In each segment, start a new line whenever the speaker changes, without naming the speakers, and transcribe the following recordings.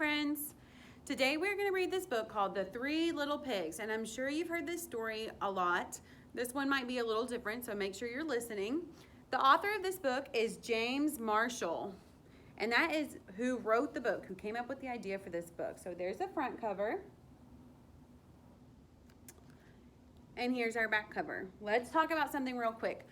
friends. Today we're going to read this book called The Three Little Pigs, and I'm sure you've heard this story a lot. This one might be a little different, so make sure you're listening. The author of this book is James Marshall, and that is who wrote the book, who came up with the idea for this book. So there's the front cover, and here's our back cover. Let's talk about something real quick.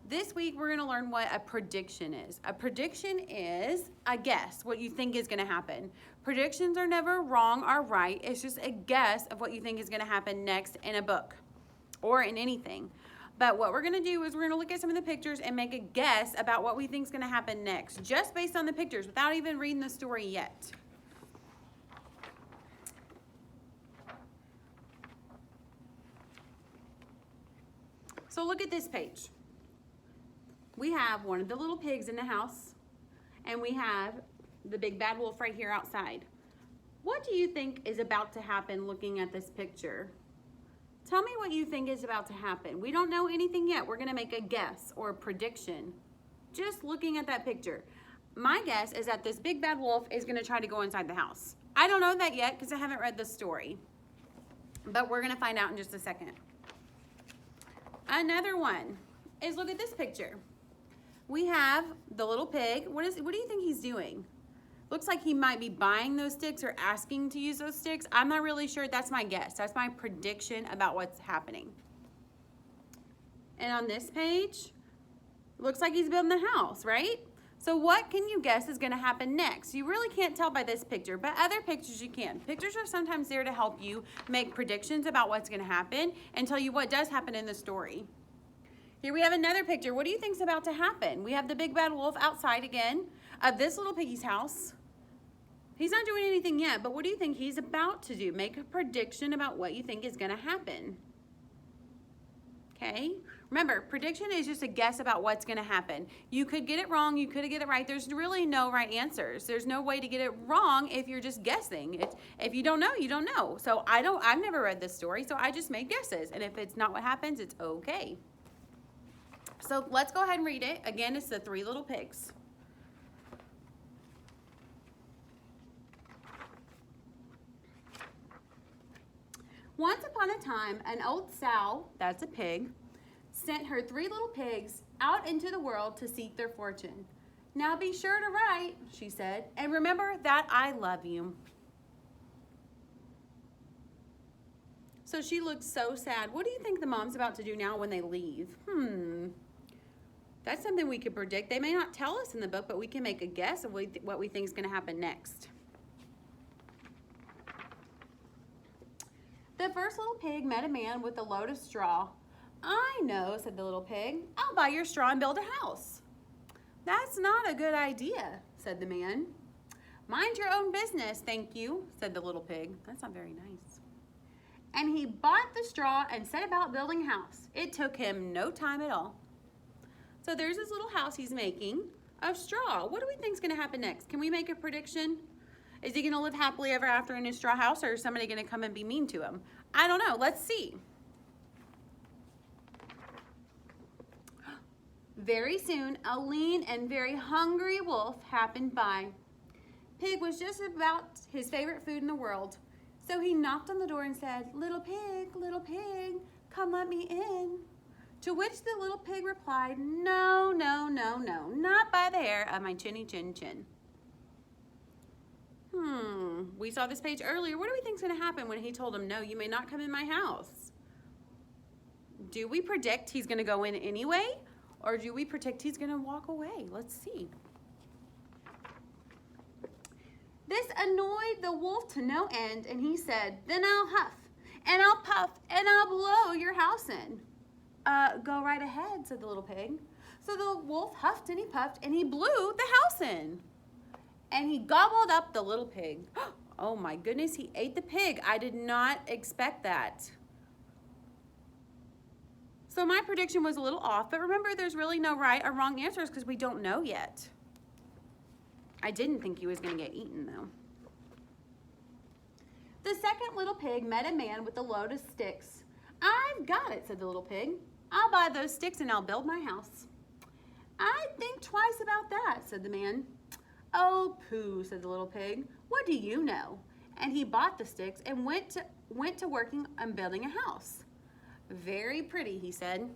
This week, we're going to learn what a prediction is. A prediction is a guess, what you think is going to happen. Predictions are never wrong or right. It's just a guess of what you think is going to happen next in a book or in anything. But what we're going to do is we're going to look at some of the pictures and make a guess about what we think is going to happen next, just based on the pictures, without even reading the story yet. So look at this page. We have one of the little pigs in the house, and we have the big bad wolf right here outside. What do you think is about to happen looking at this picture? Tell me what you think is about to happen. We don't know anything yet. We're going to make a guess or a prediction just looking at that picture. My guess is that this big bad wolf is going to try to go inside the house. I don't know that yet because I haven't read the story, but we're going to find out in just a second. Another one is, look at this picture. We have the little pig. What do you think he's doing? Looks like he might be buying those sticks or asking to use those sticks. I'm not really sure. That's my guess. That's my prediction about what's happening. And on this page, looks like he's building the house, right? So what can you guess is going to happen next? You really can't tell by this picture, but other pictures you can. Pictures are sometimes there to help you make predictions about what's going to happen and tell you what does happen in the story. Here we have another picture. What do you think is about to happen? We have the big bad wolf outside again of this little piggy's house. He's not doing anything yet, but what do you think he's about to do? Make a prediction about what you think is going to happen. Okay? Remember, prediction is just a guess about what's going to happen. You could get it wrong. You could get it right. There's really no right answers. There's no way to get it wrong if you're just guessing. If you don't know, you don't know. So I've never read this story, so I just made guesses. And if it's not what happens, it's okay. So let's go ahead and read it. Again, it's The Three Little Pigs. Once upon a time, an old sow, that's a pig, sent her 3 little pigs out into the world to seek their fortune. Now be sure to write, she said, and remember that I love you. So she looked so sad. What do you think the mom's about to do now when they leave? That's something we could predict. They may not tell us in the book, but we can make a guess of what we think is going to happen next. The first little pig met a man with a load of straw. I know, said the little pig. I'll buy your straw and build a house. That's not a good idea, said the man. Mind your own business, thank you, said the little pig. That's not very nice. And he bought the straw and set about building a house. It took him no time at all. So there's this little house he's making of straw. What do we think is going to happen next? Can we make a prediction? Is he going to live happily ever after in his straw house, or is somebody going to come and be mean to him? I don't know. Let's see. Very soon, a lean and very hungry wolf happened by. Pig was just about his favorite food in the world. So he knocked on the door and said, little pig, come let me in. To which the little pig replied, no, no, no, no, not by the hair of my chinny chin chin. We saw this page earlier. What do we think is going to happen when he told him, no, you may not come in my house? Do we predict he's going to go in anyway? Or do we predict he's going to walk away? Let's see. This annoyed the wolf to no end, and he said, then I'll huff, and I'll puff, and I'll blow your house in. Go right ahead, said the little pig. So the wolf huffed and he puffed, and he blew the house in. And he gobbled up the little pig. Oh my goodness, he ate the pig. I did not expect that. So my prediction was a little off, but remember, there's really no right or wrong answers because we don't know yet. I didn't think he was going to get eaten, though. The second little pig met a man with a load of sticks. I've got it, said the little pig. I'll buy those sticks and I'll build my house. I'd think twice about that, said the man. Oh, pooh, said the little pig. What do you know? And he bought the sticks and went to working on building a house. Very pretty, he said.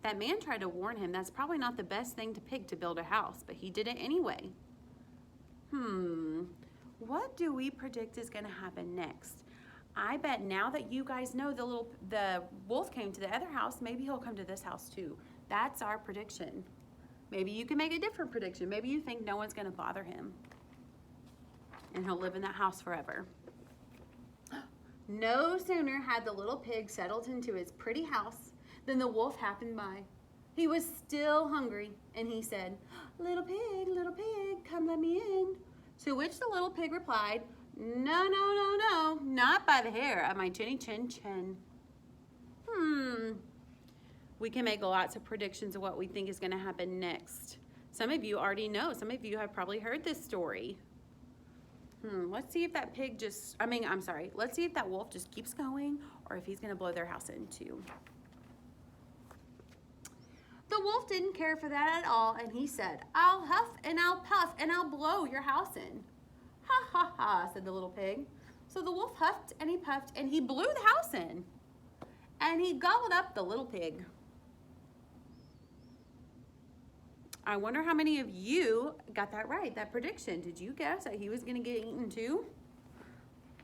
That man tried to warn him that's probably not the best thing to pick to build a house, but he did it anyway. What do we predict is going to happen next? I bet now that you guys know the wolf came to the other house, maybe he'll come to this house too. That's our prediction. Maybe you can make a different prediction. Maybe you think no one's going to bother him and he'll live in that house forever. No sooner had the little pig settled into his pretty house than the wolf happened by. He was still hungry, and he said, little pig, come let me in." To which the little pig replied, "No, no, no, no, not by the hair of my chinny chin chin." We can make lots of predictions of what we think is going to happen next. Some of you already know. Some of you have probably heard this story. Let's see if that let's see if that wolf just keeps going or if he's going to blow their house in too. The wolf didn't care for that at all, and he said, "I'll huff and I'll puff and I'll blow your house in." "Ha, ha, ha," said the little pig. So the wolf huffed and he puffed and he blew the house in. And he gobbled up the little pig. I wonder how many of you got that right, that prediction. Did you guess that he was going to get eaten too?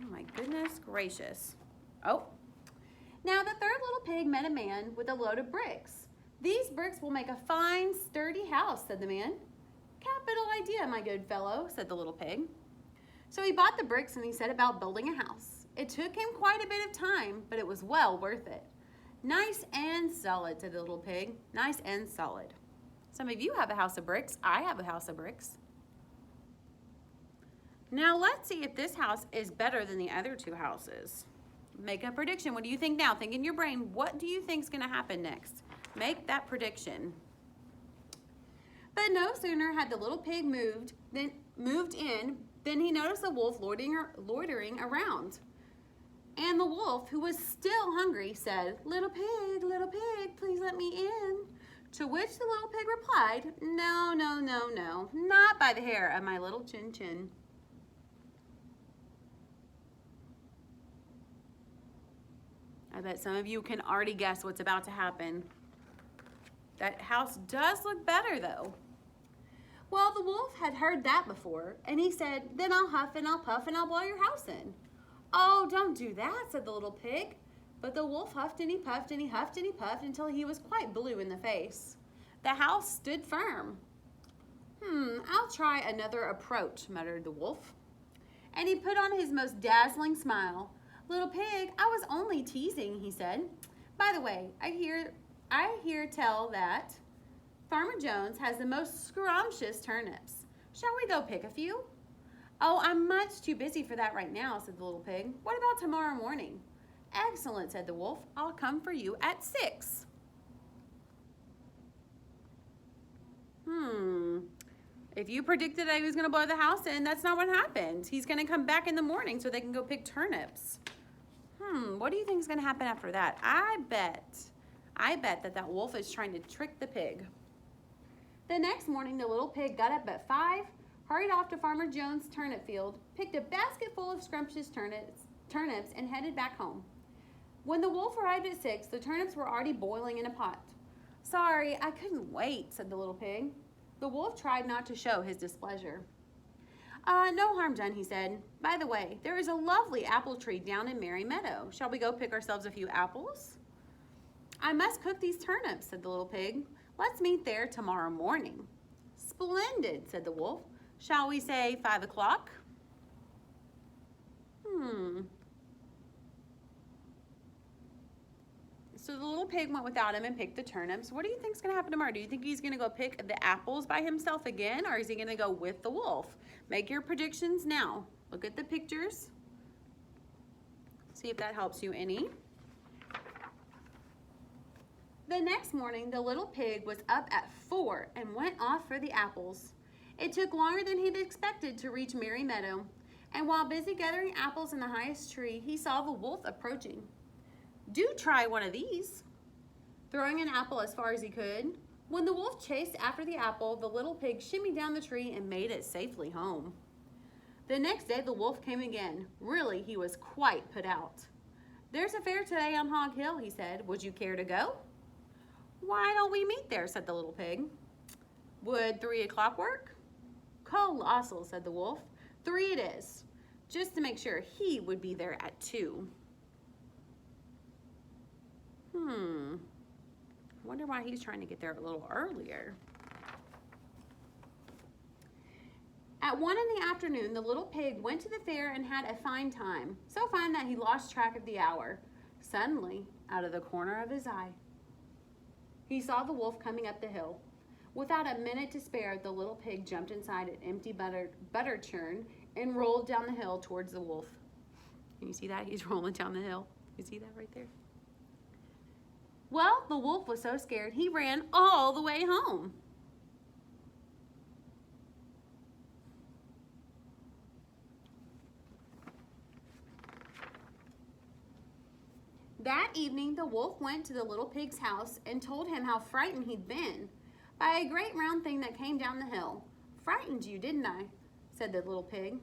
Oh my goodness gracious. Oh. Now the third little pig met a man with a load of bricks. "These bricks will make a fine, sturdy house," said the man. "Capital idea, my good fellow," said the little pig. So he bought the bricks and he set about building a house. It took him quite a bit of time, but it was well worth it. "Nice and solid," said the little pig. "Nice and solid." Some of you have a house of bricks. I have a house of bricks. Now let's see if this house is better than the other two houses. Make a prediction. What do you think now? Think in your brain. What do you think is going to happen next? Make that prediction. But no sooner had the little pig moved in than he noticed the wolf loitering around. And the wolf, who was still hungry, said, little pig, please let me in." To which the little pig replied, "No, no, no, no, not by the hair of my little chin chin." I bet some of you can already guess what's about to happen. That house does look better though. Well, the wolf had heard that before, and he said, "Then I'll huff and I'll puff and I'll blow your house in." "Oh, don't do that," said the little pig. But the wolf huffed and he puffed and he huffed and he puffed until he was quite blue in the face. The house stood firm. "I'll try another approach," muttered the wolf. And he put on his most dazzling smile. "Little pig, I was only teasing," he said. "By the way, I hear tell that Farmer Jones has the most scrumptious turnips. Shall we go pick a few?" "Oh, I'm much too busy for that right now," said the little pig. "What about tomorrow morning?" "Excellent," said the wolf. "I'll come for you at 6. If you predicted that he was going to blow the house in, that's not what happened. He's going to come back in the morning so they can go pick turnips. What do you think is going to happen after that? I bet that wolf is trying to trick the pig. The next morning, the little pig got up at 5, hurried off to Farmer Jones' turnip field, picked a basket full of scrumptious turnips, and headed back home. When the wolf arrived at 6, the turnips were already boiling in a pot. "Sorry, I couldn't wait," said the little pig. The wolf tried not to show his displeasure. No harm done," he said. "By the way, there is a lovely apple tree down in Merry Meadow. Shall we go pick ourselves a few apples?" "I must cook these turnips," said the little pig. "Let's meet there tomorrow morning." "Splendid," said the wolf. "Shall we say 5 o'clock?" So the little pig went without him and picked the turnips. What do you think is going to happen tomorrow? Do you think he's going to go pick the apples by himself again, or is he going to go with the wolf? Make your predictions now. Look at the pictures. See if that helps you any. The next morning, the little pig was up at 4 and went off for the apples. It took longer than he'd expected to reach Merry Meadow, and while busy gathering apples in the highest tree, he saw the wolf approaching. "Do try one of these." Throwing an apple as far as he could, When the wolf chased after the apple, the little pig shimmied down the tree and made it safely home. The next day, the wolf came again. Really, he was quite put out. "There's a fair today on Hog Hill," he said. "Would you care to go?" "Why don't we meet there?" said the little pig. "Would 3 o'clock work?" "Colossal," said the wolf. 3 it is, just to make sure he would be there at 2. I wonder why he's trying to get there a little earlier. At 1 in the afternoon, the little pig went to the fair and had a fine time, so fine that he lost track of the hour. Suddenly, out of the corner of his eye, he saw the wolf coming up the hill. Without a minute to spare, the little pig jumped inside an empty butter churn and rolled down the hill towards the wolf. Can you see that? He's rolling down the hill. You see that right there? Well, the wolf was so scared, he ran all the way home. That evening, the wolf went to the little pig's house and told him how frightened he'd been by a great round thing that came down the hill. "Frightened you, didn't I?" said the little pig.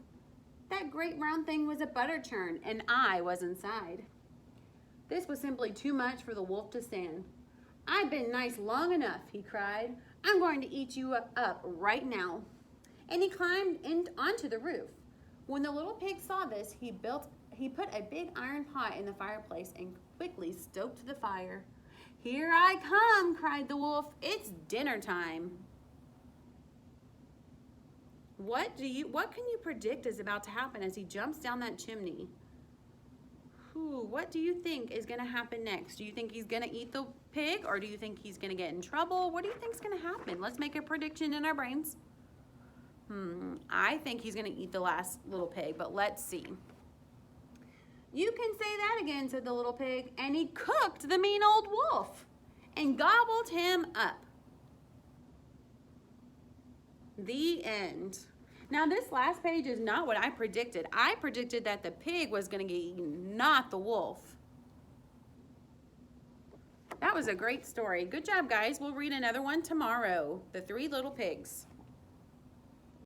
"That great round thing was a butter churn, and I was inside." This was simply too much for the wolf to stand. "I've been nice long enough," he cried. "I'm going to eat you up right now." And he climbed onto the roof. When the little pig saw this, he put a big iron pot in the fireplace and quickly stoked the fire. "Here I come," cried the wolf. "It's dinner time." What can you predict is about to happen as he jumps down that chimney? What do you think is going to happen next? Do you think he's going to eat the pig, or do you think he's going to get in trouble? What do you think is going to happen? Let's make a prediction in our brains. I think he's going to eat the last little pig, but let's see. "You can say that again," said the little pig, and he cooked the mean old wolf and gobbled him up. The end. Now, this last page is not what I predicted. I predicted that the pig was going to get eaten, not the wolf. That was a great story. Good job, guys. We'll read another one tomorrow. The 3 Little Pigs.